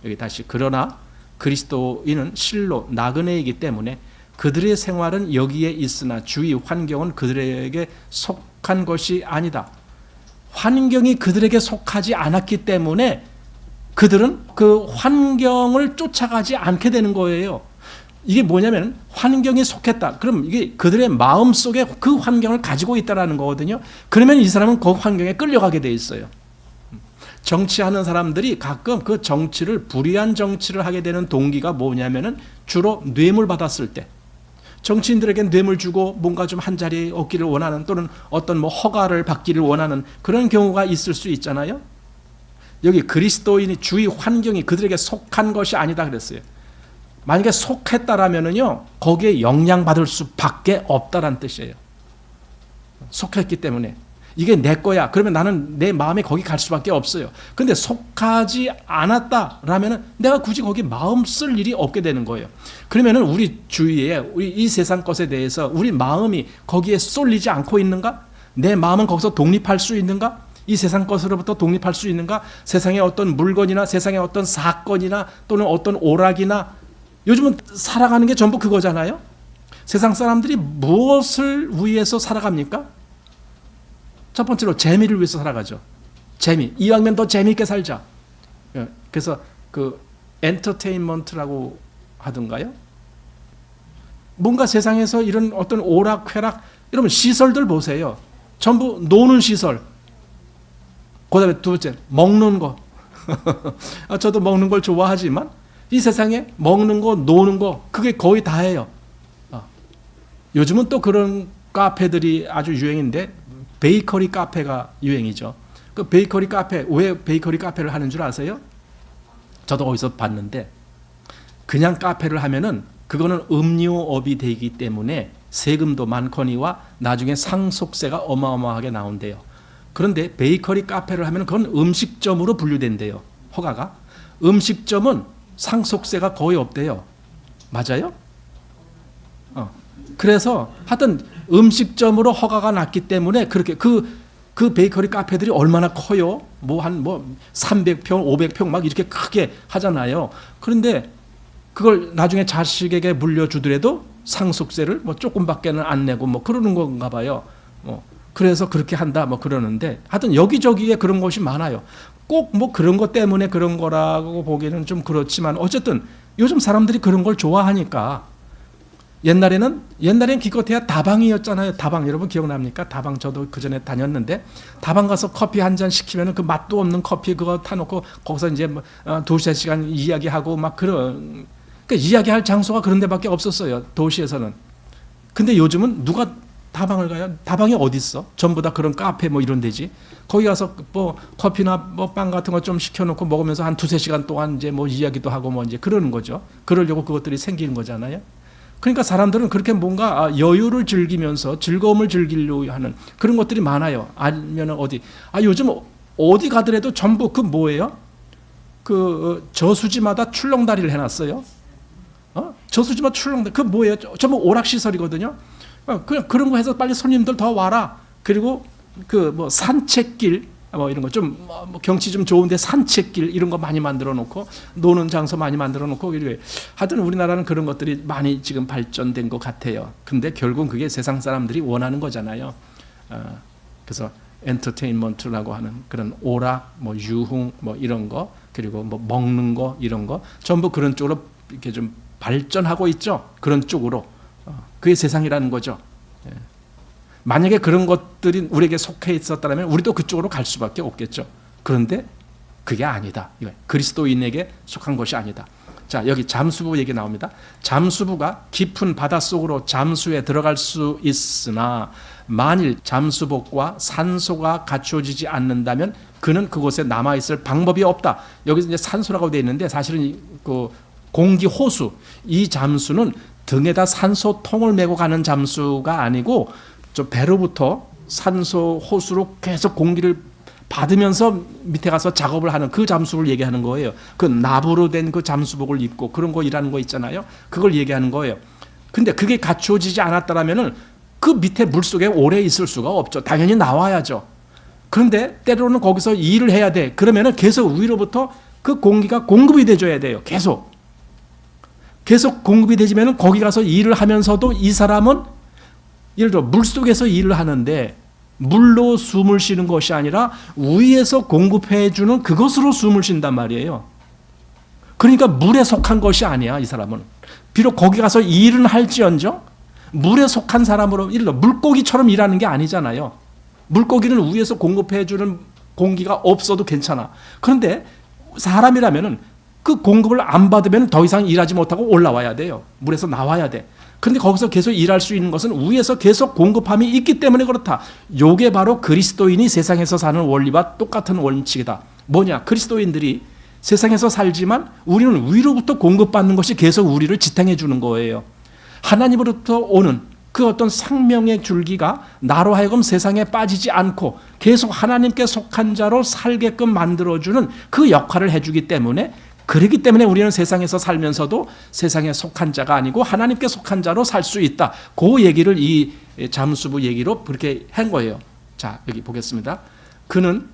여기 다시, 그러나 그리스도인은 실로 나그네이기 때문에 그들의 생활은 여기에 있으나 주위 환경은 그들에게 속한 것이 아니다. 환경이 그들에게 속하지 않았기 때문에 그들은 그 환경을 쫓아가지 않게 되는 거예요. 이게 뭐냐면 환경에 속했다. 그럼 이게 그들의 마음 속에 그 환경을 가지고 있다라는 거거든요. 그러면 이 사람은 그 환경에 끌려가게 돼 있어요. 정치하는 사람들이 가끔 그 정치를, 불의한 정치를 하게 되는 동기가 뭐냐면은 주로 뇌물 받았을 때, 정치인들에게 뇌물 주고 뭔가 좀 한 자리 얻기를 원하는, 또는 어떤 뭐 허가를 받기를 원하는 그런 경우가 있을 수 있잖아요. 여기 그리스도인이 주위 환경이 그들에게 속한 것이 아니다 그랬어요. 만약에 속했다라면은요, 거기에 영향받을 수밖에 없다라는 뜻이에요. 속했기 때문에 이게 내 거야. 그러면 나는 내 마음이 거기 갈 수밖에 없어요. 근데 속하지 않았다라면은 내가 굳이 거기 마음 쓸 일이 없게 되는 거예요. 그러면은 우리 주위에, 우리 이 세상 것에 대해서 우리 마음이 거기에 쏠리지 않고 있는가? 내 마음은 거기서 독립할 수 있는가? 이 세상 것으로부터 독립할 수 있는가? 세상의 어떤 물건이나 세상의 어떤 사건이나 또는 어떤 오락이나, 요즘은 살아가는 게 전부 그거잖아요. 세상 사람들이 무엇을 위해서 살아갑니까? 첫 번째로 재미를 위해서 살아가죠. 재미. 이왕이면 더 재미있게 살자. 그래서 그 엔터테인먼트라고 하던가요? 뭔가 세상에서 이런 어떤 오락쾌락, 여러분 시설들 보세요. 전부 노는 시설. 그다음에 두 번째, 먹는 거. 저도 먹는 걸 좋아하지만 이 세상에 먹는 거, 노는 거, 그게 거의 다예요. 요즘은 또 그런 카페들이 아주 유행인데, 베이커리 카페가 유행이죠. 그 베이커리 카페, 왜 베이커리 카페를 하는 줄 아세요? 저도 어디서 봤는데, 그냥 카페를 하면은 그거는 음료업이 되기 때문에 세금도 많거니와 나중에 상속세가 어마어마하게 나온대요. 그런데 베이커리 카페를 하면 그건 음식점으로 분류된대요. 허가가. 음식점은 상속세가 거의 없대요. 맞아요? 그래서 하여튼 음식점으로 허가가 났기 때문에 그렇게 그 베이커리 카페들이 얼마나 커요? 뭐 300평, 500평 막 이렇게 크게 하잖아요. 그런데 그걸 나중에 자식에게 물려주더라도 상속세를 뭐 조금밖에는 안 내고 뭐 그러는 건가 봐요. 그래서 그렇게 한다 뭐 그러는데, 하여튼 여기저기에 그런 것이 많아요. 꼭 뭐 그런 것 때문에 그런 거라고 보기에는 좀 그렇지만, 어쨌든 요즘 사람들이 그런 걸 좋아하니까. 옛날에는 기껏해야 다방이었잖아요. 다방, 여러분 기억납니까? 다방, 저도 그 전에 다녔는데, 다방 가서 커피 한 잔 시키면 그 맛도 없는 커피 그거 타놓고 거기서 이제 뭐 2-3시간 이야기하고 막 그런, 그러니까 이야기할 장소가 그런 데밖에 없었어요, 도시에서는. 근데 요즘은 누가 다방을 가요? 다방이 어디 있어? 전부 다 그런 카페 뭐 이런 데지. 거기 가서 뭐 커피나 뭐 빵 같은 거 좀 시켜놓고 먹으면서 한 2-3시간 동안 이제 뭐 이야기도 하고 뭐 이제 그러는 거죠. 그러려고 그것들이 생기는 거잖아요. 그러니까 사람들은 그렇게 뭔가 여유를 즐기면서 즐거움을 즐기려고 하는 그런 것들이 많아요. 아니면 어디, 요즘 어디 가더라도 전부 그 뭐예요? 그 저수지마다 출렁다리를 해놨어요. 저수지마다 출렁다리, 그 뭐예요? 전부 오락시설이거든요. 그냥 그런 거 해서 빨리 손님들 더 와라. 그리고 그 뭐 산책길, 뭐 이런 거 좀 뭐 경치 좀 좋은데 산책길 이런 거 많이 만들어 놓고, 노는 장소 많이 만들어 놓고, 이렇게 하여튼 우리나라는 그런 것들이 많이 지금 발전된 것 같아요. 근데 결국 그게 세상 사람들이 원하는 거잖아요. 그래서 엔터테인먼트라고 하는 그런 오락, 뭐 유흥, 뭐 이런 거, 그리고 뭐 먹는 거 이런 거 전부 그런 쪽으로 이렇게 좀 발전하고 있죠. 그런 쪽으로. 그게 세상이라는 거죠. 만약에 그런 것들이 우리에게 속해 있었다면 우리도 그쪽으로 갈 수밖에 없겠죠. 그런데 그게 아니다. 그리스도인에게 속한 것이 아니다. 자, 여기 잠수부 얘기 나옵니다. 잠수부가 깊은 바닷속으로 잠수에 들어갈 수 있으나 만일 잠수복과 산소가 갖춰지지 않는다면 그는 그곳에 남아있을 방법이 없다. 여기서 이제 산소라고 되어 있는데 사실은 그 공기 호수, 이 잠수는 등에다 산소통을 메고 가는 잠수가 아니고 저 배로부터 산소 호수로 계속 공기를 받으면서 밑에 가서 작업을 하는 그 잠수를 얘기하는 거예요. 그 나부로 된 그 잠수복을 입고 그런 거 일하는 거 있잖아요. 그걸 얘기하는 거예요. 근데 그게 갖춰지지 않았다라면은 그 밑에 물속에 오래 있을 수가 없죠. 당연히 나와야죠. 그런데 때로는 거기서 일을 해야 돼. 그러면은 계속 위로부터 그 공기가 공급이 돼줘야 돼요. 계속 공급이 되지면은 거기 가서 일을 하면서도 이 사람은 예를 들어 물속에서 일을 하는데 물로 숨을 쉬는 것이 아니라 위에서 공급해 주는 그것으로 숨을 쉰단 말이에요. 그러니까 물에 속한 것이 아니야, 이 사람은. 비록 거기 가서 일은 할지언정 물에 속한 사람으로 물고기처럼 일하는 게 아니잖아요. 물고기는 위에서 공급해 주는 공기가 없어도 괜찮아. 그런데 사람이라면은 그 공급을 안 받으면 더 이상 일하지 못하고 올라와야 돼요. 물에서 나와야 돼. 그런데 거기서 계속 일할 수 있는 것은 위에서 계속 공급함이 있기 때문에 그렇다. 요게 바로 그리스도인이 세상에서 사는 원리와 똑같은 원칙이다. 뭐냐? 그리스도인들이 세상에서 살지만 우리는 위로부터 공급받는 것이 계속 우리를 지탱해 주는 거예요. 하나님으로부터 오는 그 어떤 생명의 줄기가 나로 하여금 세상에 빠지지 않고 계속 하나님께 속한 자로 살게끔 만들어주는 그 역할을 해주기 때문에, 그렇기 때문에 우리는 세상에서 살면서도 세상에 속한 자가 아니고 하나님께 속한 자로 살 수 있다. 그 얘기를 이 잠수부 얘기로 그렇게 한 거예요. 자, 여기 보겠습니다. 그는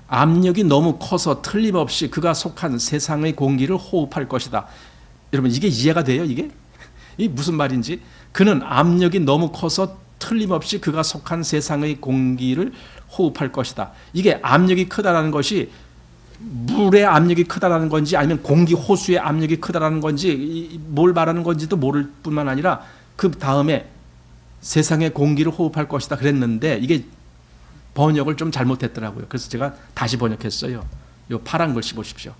압력이 너무 커서 틀림없이 그가 속한 세상의 공기를 호흡할 것이다. 여러분, 이게 이해가 돼요? 이게 무슨 말인지? 그는 압력이 너무 커서 틀림없이 그가 속한 세상의 공기를 호흡할 것이다. 이게 압력이 크다라는 것이 물의 압력이 크다라는 건지 아니면 공기 호수의 압력이 크다라는 건지 뭘 말하는 건지도 모를 뿐만 아니라 그 다음에 세상의 공기를 호흡할 것이다 그랬는데 이게 번역을 좀 잘못했더라고요. 그래서 제가 다시 번역했어요. 요 파란 글씨 보십시오.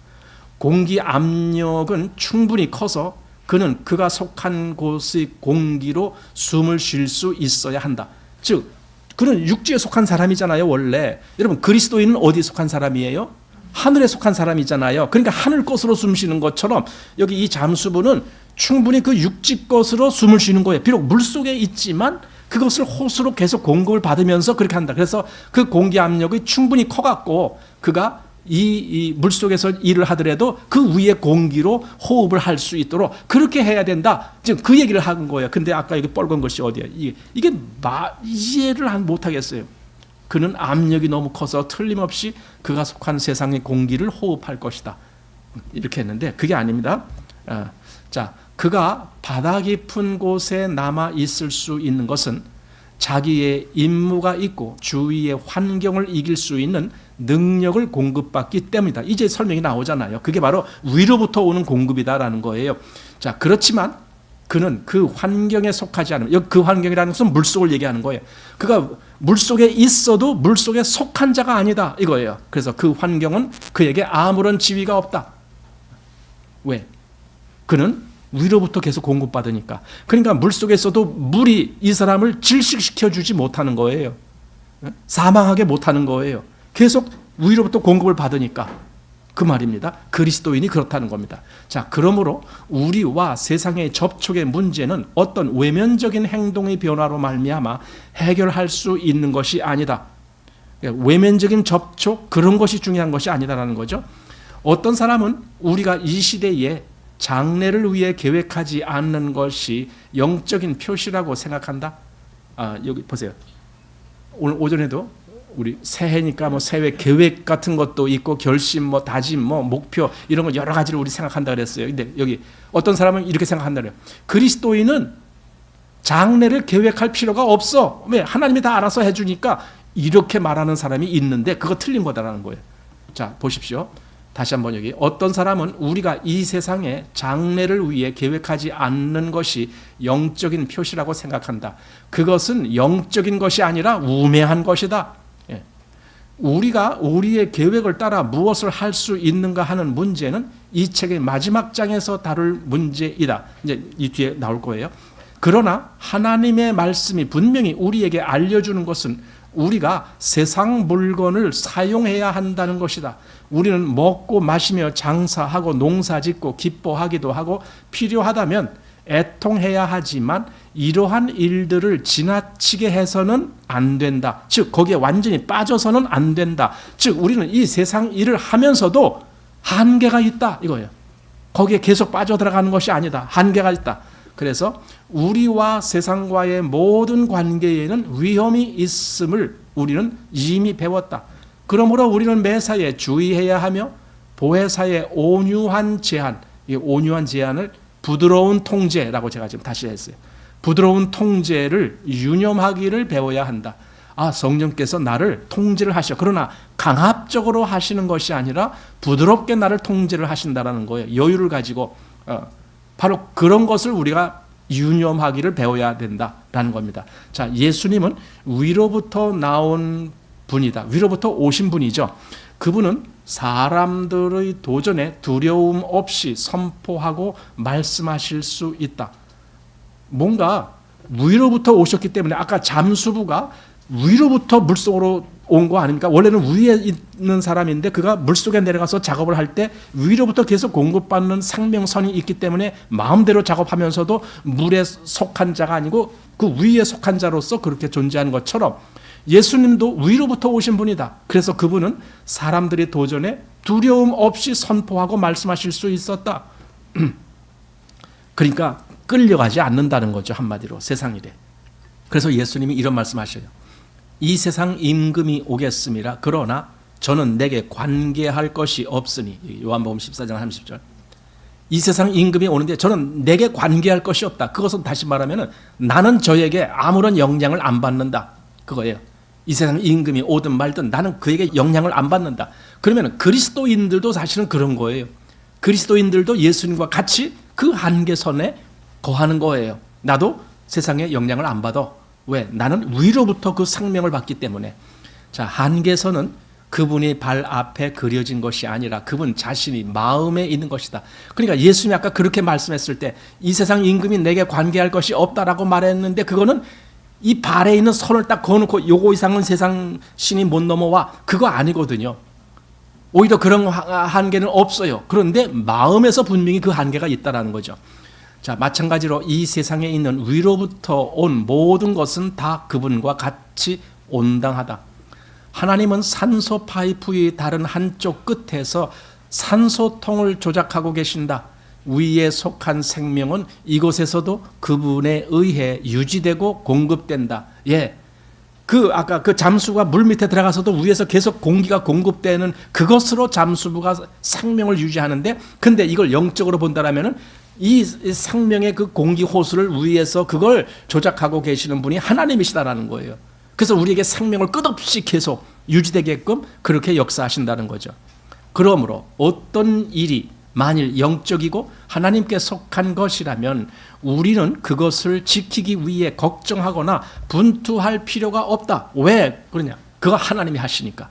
공기 압력은 충분히 커서 그는 그가 속한 곳의 공기로 숨을 쉴 수 있어야 한다. 즉, 그는 육지에 속한 사람이잖아요, 원래. 여러분, 그리스도인은 어디에 속한 사람이에요? 하늘에 속한 사람이잖아요. 그러니까 하늘 것으로 숨 쉬는 것처럼 여기 이 잠수부는 충분히 그 육지 것으로 숨을 쉬는 거예요. 비록 물속에 있지만 그것을 호수로 계속 공급을 받으면서 그렇게 한다. 그래서 그 공기 압력이 충분히 커갖고 그가 이 물속에서 일을 하더라도 그 위에 공기로 호흡을 할 수 있도록 그렇게 해야 된다. 지금 그 얘기를 한 거예요. 근데 아까 여기 빨간 것이 어디야? 이게 이해를 못하겠어요. 그는 압력이 너무 커서 틀림없이 그가 속한 세상의 공기를 호흡할 것이다. 이렇게 했는데 그게 아닙니다. 자, 그가 바다 깊은 곳에 남아 있을 수 있는 것은 자기의 임무가 있고 주위의 환경을 이길 수 있는 능력을 공급받기 때문이다. 이제 설명이 나오잖아요. 그게 바로 위로부터 오는 공급이다라는 거예요. 자, 그렇지만 그는 그 환경에 속하지 않으면, 그 환경이라는 것은 물속을 얘기하는 거예요. 그가 물속에 있어도 물속에 속한 자가 아니다 이거예요. 그래서 그 환경은 그에게 아무런 지위가 없다. 왜? 그는 위로부터 계속 공급받으니까. 그러니까 물속에서도 물이 이 사람을 질식시켜주지 못하는 거예요. 사망하게 못하는 거예요. 계속 위로부터 공급을 받으니까. 그 말입니다. 그리스도인이 그렇다는 겁니다. 자, 그러므로 우리와 세상의 접촉의 문제는 어떤 외면적인 행동의 변화로 말미암아 해결할 수 있는 것이 아니다. 외면적인 접촉, 그런 것이 중요한 것이 아니다라는 거죠. 어떤 사람은 우리가 이 시대에 장래를 위해 계획하지 않는 것이 영적인 표시라고 생각한다. 여기 보세요. 오늘 오전에도 우리 새해니까 뭐 새해 계획 같은 것도 있고 결심, 뭐 다짐, 뭐 목표 이런 거 여러 가지를 우리 생각한다 그랬어요. 근데 여기 어떤 사람은 이렇게 생각한다 그래요. 그리스도인은 장래를 계획할 필요가 없어. 왜? 하나님이 다 알아서 해주니까 이렇게 말하는 사람이 있는데 그거 틀린 거다라는 거예요. 자, 보십시오. 다시 한번 여기 어떤 사람은 우리가 이 세상에 장래를 위해 계획하지 않는 것이 영적인 표시라고 생각한다. 그것은 영적인 것이 아니라 우매한 것이다. 예. 우리가 우리의 계획을 따라 무엇을 할 수 있는가 하는 문제는 이 책의 마지막 장에서 다룰 문제이다. 이제 이 뒤에 나올 거예요. 그러나 하나님의 말씀이 분명히 우리에게 알려주는 것은 우리가 세상 물건을 사용해야 한다는 것이다. 우리는 먹고 마시며 장사하고 농사짓고 기뻐하기도 하고 필요하다면 애통해야 하지만 이러한 일들을 지나치게 해서는 안 된다. 즉 거기에 완전히 빠져서는 안 된다. 즉 우리는 이 세상 일을 하면서도 한계가 있다 이거예요. 거기에 계속 빠져들어가는 것이 아니다. 한계가 있다. 그래서 우리와 세상과의 모든 관계에는 위험이 있음을 우리는 이미 배웠다. 그러므로 우리는 매사에 주의해야 하며 보혜사의 온유한 제한, 이 온유한 제한을 부드러운 통제라고 제가 지금 다시 했어요. 부드러운 통제를 유념하기를 배워야 한다. 성령께서 나를 통제를 하셔. 그러나 강압적으로 하시는 것이 아니라 부드럽게 나를 통제를 하신다라는 거예요. 여유를 가지고 바로 그런 것을 우리가 유념하기를 배워야 된다라는 겁니다. 자, 예수님은 위로부터 나온 분이다. 위로부터 오신 분이죠. 그분은 사람들의 도전에 두려움 없이 선포하고 말씀하실 수 있다. 뭔가 위로부터 오셨기 때문에 아까 잠수부가 위로부터 물속으로 온 거 아닙니까? 원래는 위에 있는 사람인데 그가 물속에 내려가서 작업을 할 때 위로부터 계속 공급받는 생명선이 있기 때문에 마음대로 작업하면서도 물에 속한 자가 아니고 그 위에 속한 자로서 그렇게 존재하는 것처럼 예수님도 위로부터 오신 분이다. 그래서 그분은 사람들의 도전에 두려움 없이 선포하고 말씀하실 수 있었다. 그러니까 끌려가지 않는다는 거죠. 한마디로 세상 일에. 그래서 예수님이 이런 말씀하셔요. 이 세상 임금이 오겠음이라. 그러나 저는 내게 관계할 것이 없으니. 요한복음 14장 30절. 이 세상 임금이 오는데 저는 내게 관계할 것이 없다. 그것은 다시 말하면 나는 저에게 아무런 영향을 안 받는다. 그거예요. 이 세상 임금이 오든 말든 나는 그에게 영향을 안 받는다. 그러면 그리스도인들도 사실은 그런 거예요. 그리스도인들도 예수님과 같이 그 한계선에 거하는 거예요. 나도 세상에 영향을 안 받아. 왜? 나는 위로부터 그 생명을 받기 때문에. 자, 한계선은 그분이 발 앞에 그려진 것이 아니라 그분 자신이 마음에 있는 것이다. 그러니까 예수님이 아까 그렇게 말씀했을 때 이 세상 임금이 내게 관계할 것이 없다라고 말했는데 그거는 이 발에 있는 선을 딱 그어놓고 요거 이상은 세상 신이 못 넘어와. 그거 아니거든요. 오히려 그런 한계는 없어요. 그런데 마음에서 분명히 그 한계가 있다라는 거죠. 자, 마찬가지로 이 세상에 있는 위로부터 온 모든 것은 다 그분과 같이 온당하다. 하나님은 산소 파이프의 다른 한쪽 끝에서 산소통을 조작하고 계신다. 위에 속한 생명은 이곳에서도 그분에 의해 유지되고 공급된다. 예. 아까 그 잠수가 물 밑에 들어가서도 위에서 계속 공기가 공급되는 그것으로 잠수부가 생명을 유지하는데, 근데 이걸 영적으로 본다라면은 이 생명의 그 공기 호수를 위에서 그걸 조작하고 계시는 분이 하나님이시다라는 거예요. 그래서 우리에게 생명을 끝없이 계속 유지되게끔 그렇게 역사하신다는 거죠. 그러므로 어떤 일이 만일 영적이고 하나님께 속한 것이라면 우리는 그것을 지키기 위해 걱정하거나 분투할 필요가 없다. 왜 그러냐? 그거 하나님이 하시니까.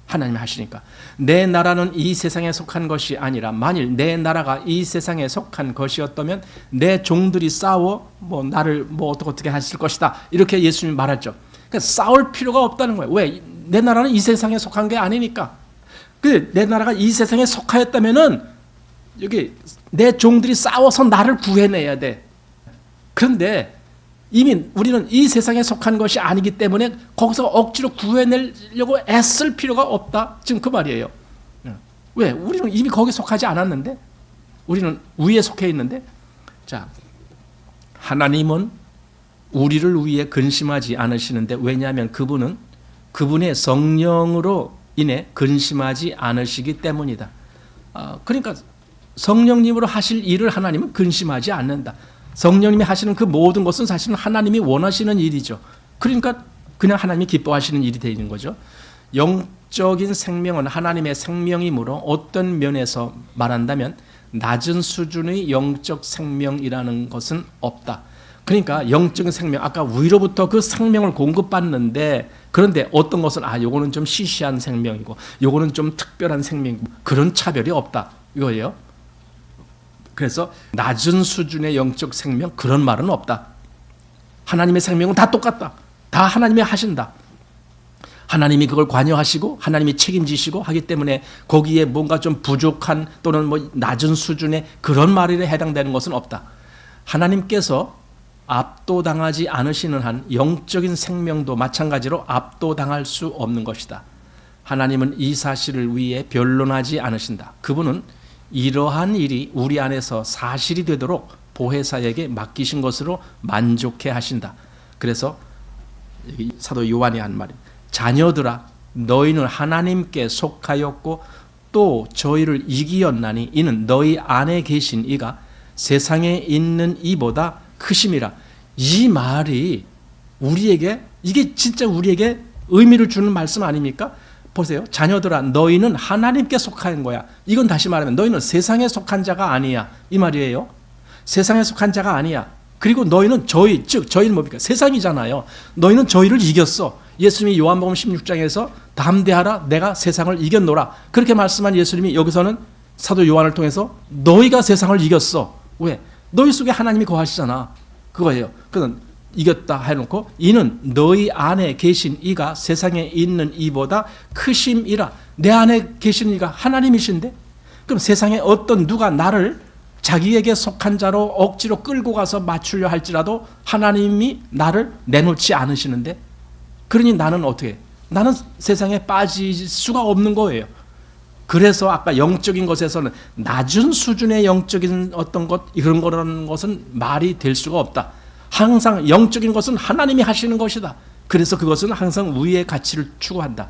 하나님이 하시니까. 내 나라는 이 세상에 속한 것이 아니라 만일 내 나라가 이 세상에 속한 것이었다면 내 종들이 싸워 나를 어떻게 하실 것이다. 이렇게 예수님이 말했죠. 그러니까 싸울 필요가 없다는 거예요. 왜? 내 나라는 이 세상에 속한 게 아니니까. 내 나라가 이 세상에 속하였다면은 여기 내 종들이 싸워서 나를 구해내야 돼. 그런데 이미 우리는 이 세상에 속한 것이 아니기 때문에 거기서 억지로 구해내려고 애쓸 필요가 없다. 지금 그 말이에요. 왜? 우리는 이미 거기 속하지 않았는데? 우리는 위에 속해 있는데? 자, 하나님은 우리를 위해 근심하지 않으시는데, 왜냐하면 그분은 그분의 성령으로 인해 근심하지 않으시기 때문이다. 그러니까 성령님으로 하실 일을 하나님은 근심하지 않는다. 성령님이 하시는 그 모든 것은 사실은 하나님이 원하시는 일이죠. 그러니까 그냥 하나님이 기뻐하시는 일이 되는 거죠. 영적인 생명은 하나님의 생명이므로 어떤 면에서 말한다면 낮은 수준의 영적 생명이라는 것은 없다. 그러니까 영적인 생명, 아까 위로부터 그 생명을 공급받는데, 그런데 어떤 것은 요거는 좀 시시한 생명이고 요거는 좀 특별한 생명이고 그런 차별이 없다 이거예요. 그래서 낮은 수준의 영적 생명, 그런 말은 없다. 하나님의 생명은 다 똑같다. 다 하나님이 하신다. 하나님이 그걸 관여하시고 하나님이 책임지시고 하기 때문에 거기에 뭔가 좀 부족한 또는 낮은 수준의 그런 말에 해당되는 것은 없다. 하나님께서 압도당하지 않으시는 한 영적인 생명도 마찬가지로 압도당할 수 없는 것이다. 하나님은 이 사실을 위해 변론하지 않으신다. 그분은 이러한 일이 우리 안에서 사실이 되도록 보혜사에게 맡기신 것으로 만족해 하신다. 그래서 사도 요한이 한 말입니다. 자녀들아, 너희는 하나님께 속하였고 또 저희를 이기었나니 이는 너희 안에 계신 이가 세상에 있는 이보다 크심이라. 이 말이 우리에게, 이게 진짜 우리에게 의미를 주는 말씀 아닙니까? 보세요. 자녀들아, 너희는 하나님께 속한 거야. 이건 다시 말하면 너희는 세상에 속한 자가 아니야. 이 말이에요. 세상에 속한 자가 아니야. 그리고 너희는 즉 저희는 뭡니까? 세상이잖아요. 너희는 저희를 이겼어. 예수님이 요한복음 16장에서 담대하라, 내가 세상을 이겼노라. 그렇게 말씀한 예수님이 여기서는 사도 요한을 통해서 너희가 세상을 이겼어. 왜? 너희 속에 하나님이 거하시잖아. 그거예요. 그는 이겼다 해놓고 이는 너희 안에 계신 이가 세상에 있는 이보다 크심이라. 내 안에 계신 이가 하나님이신데, 그럼 세상에 어떤 누가 나를 자기에게 속한 자로 억지로 끌고 가서 맞추려 할지라도 하나님이 나를 내놓지 않으시는데, 그러니 나는 어떻게? 나는 세상에 빠질 수가 없는 거예요. 그래서 아까 영적인 것에서는 낮은 수준의 영적인 어떤 것, 이런 거라는 것은 말이 될 수가 없다. 항상 영적인 것은 하나님이 하시는 것이다. 그래서 그것은 항상 위의 가치를 추구한다.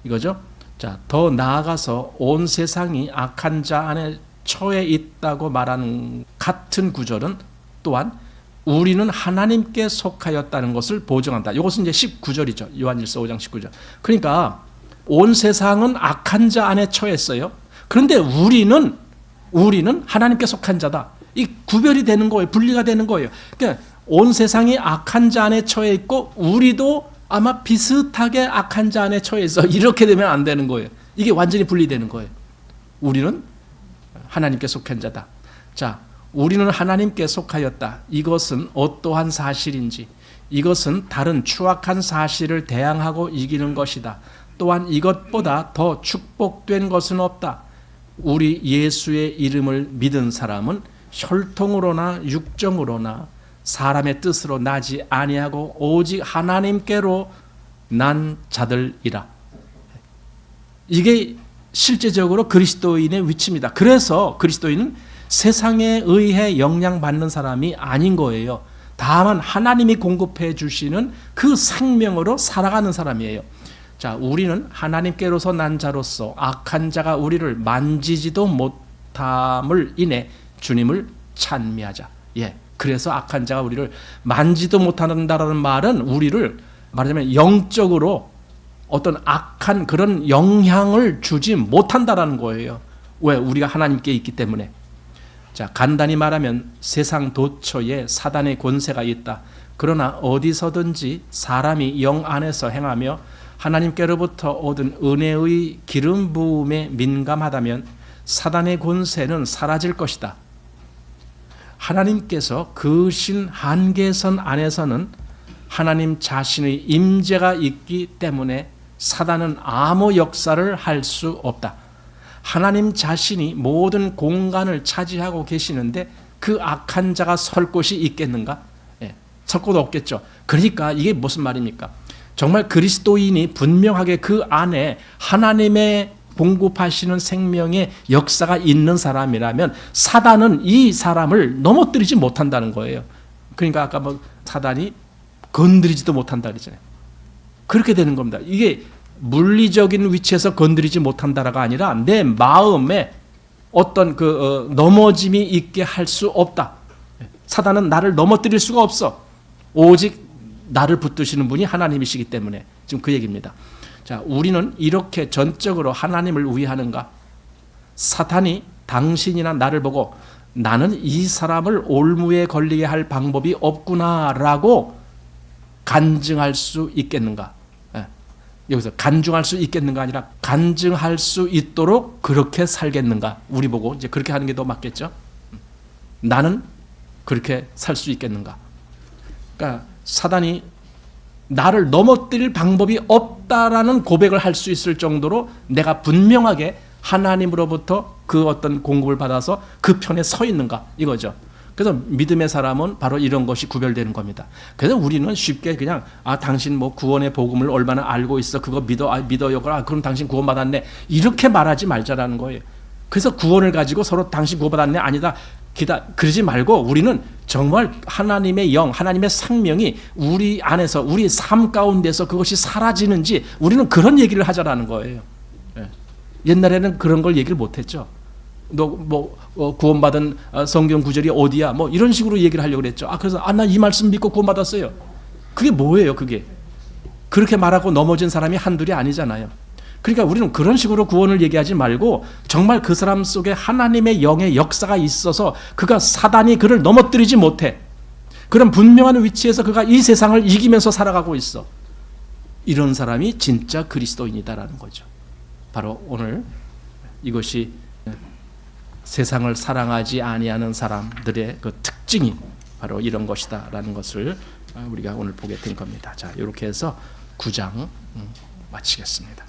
이거죠. 자, 더 나아가서 온 세상이 악한 자 안에 처해 있다고 말하는 같은 구절은 또한 우리는 하나님께 속하였다는 것을 보증한다. 이것은 이제 19절이죠. 요한일서 5장 19절. 그러니까 온 세상은 악한 자 안에 처했어요. 그런데 우리는 하나님께 속한 자다. 이 구별이 되는 거예요. 분리가 되는 거예요. 그러니까 온 세상이 악한 자 안에 처해 있고 우리도 아마 비슷하게 악한 자 안에 처해 있어. 이렇게 되면 안 되는 거예요. 이게 완전히 분리되는 거예요. 우리는 하나님께 속한 자다. 자, 우리는 하나님께 속하였다. 이것은 어떠한 사실인지, 이것은 다른 추악한 사실을 대항하고 이기는 것이다. 또한 이것보다 더 축복된 것은 없다. 우리 예수의 이름을 믿은 사람은 혈통으로나 육정으로나 사람의 뜻으로 나지 아니하고 오직 하나님께로 난 자들이라. 이게 실제적으로 그리스도인의 위치입니다. 그래서 그리스도인은 세상에 의해 영향받는 사람이 아닌 거예요. 다만 하나님이 공급해 주시는 그 생명으로 살아가는 사람이에요. 자, 우리는 하나님께로서 난 자로서 악한 자가 우리를 만지지도 못함을 인해 주님을 찬미하자. 예. 그래서 악한 자가 우리를 만지도 못한다라는 말은 우리를 말하자면 영적으로 어떤 악한 그런 영향을 주지 못한다라는 거예요. 왜? 우리가 하나님께 있기 때문에. 자, 간단히 말하면 세상 도처에 사단의 권세가 있다. 그러나 어디서든지 사람이 영 안에서 행하며 하나님께로부터 얻은 은혜의 기름 부음에 민감하다면 사단의 권세는 사라질 것이다. 하나님께서 그으신 한계선 안에서는 하나님 자신의 임재가 있기 때문에 사단은 아무 역사를 할 수 없다. 하나님 자신이 모든 공간을 차지하고 계시는데 그 악한 자가 설 곳이 있겠는가? 예, 설 곳 없겠죠. 그러니까 이게 무슨 말입니까? 정말 그리스도인이 분명하게 그 안에 하나님의 공급하시는 생명의 역사가 있는 사람이라면 사단은 이 사람을 넘어뜨리지 못한다는 거예요. 그러니까 아까 뭐 사단이 건드리지도 못한다 그러잖아요. 그렇게 되는 겁니다. 이게 물리적인 위치에서 건드리지 못한다가 아니라 내 마음에 어떤 넘어짐이 있게 할 수 없다. 사단은 나를 넘어뜨릴 수가 없어. 오직 나를 붙드시는 분이 하나님이시기 때문에 지금 그 얘기입니다. 자, 우리는 이렇게 전적으로 하나님을 위하는가? 사탄이 당신이나 나를 보고 나는 이 사람을 올무에 걸리게 할 방법이 없구나라고 간증할 수 있겠는가? 예. 여기서 간증할 수 있겠는가 아니라 간증할 수 있도록 그렇게 살겠는가? 우리 보고 이제 그렇게 하는 게 더 맞겠죠? 나는 그렇게 살 수 있겠는가? 그러니까 사단이 나를 넘어뜨릴 방법이 없다라는 고백을 할 수 있을 정도로 내가 분명하게 하나님으로부터 그 어떤 공급을 받아서 그 편에 서 있는가 이거죠. 그래서 믿음의 사람은 바로 이런 것이 구별되는 겁니다. 그래서 우리는 쉽게 그냥 당신 뭐 구원의 복음을 얼마나 알고 있어 그거 믿어요. 그럼 당신 구원 받았네 이렇게 말하지 말자라는 거예요. 그래서 구원을 가지고 서로 당신 구원 받았네 아니다 그러지 말고 우리는 정말 하나님의 영, 하나님의 생명이 우리 안에서 우리 삶 가운데서 그것이 사라지는지 우리는 그런 얘기를 하자라는 거예요. 옛날에는 그런 걸 얘기를 못했죠. 너 구원받은 성경 구절이 어디야? 뭐 이런 식으로 얘기를 하려고 그랬죠. 그래서 나 이 말씀 믿고 구원받았어요. 그게 뭐예요? 그게 그렇게 말하고 넘어진 사람이 한둘이 아니잖아요. 그러니까 우리는 그런 식으로 구원을 얘기하지 말고 정말 그 사람 속에 하나님의 영의 역사가 있어서 그가 사단이 그를 넘어뜨리지 못해. 그런 분명한 위치에서 그가 이 세상을 이기면서 살아가고 있어. 이런 사람이 진짜 그리스도인이다라는 거죠. 바로 오늘 이것이 세상을 사랑하지 아니하는 사람들의 그 특징이 바로 이런 것이다라는 것을 우리가 오늘 보게 된 겁니다. 자, 이렇게 해서 9장 마치겠습니다.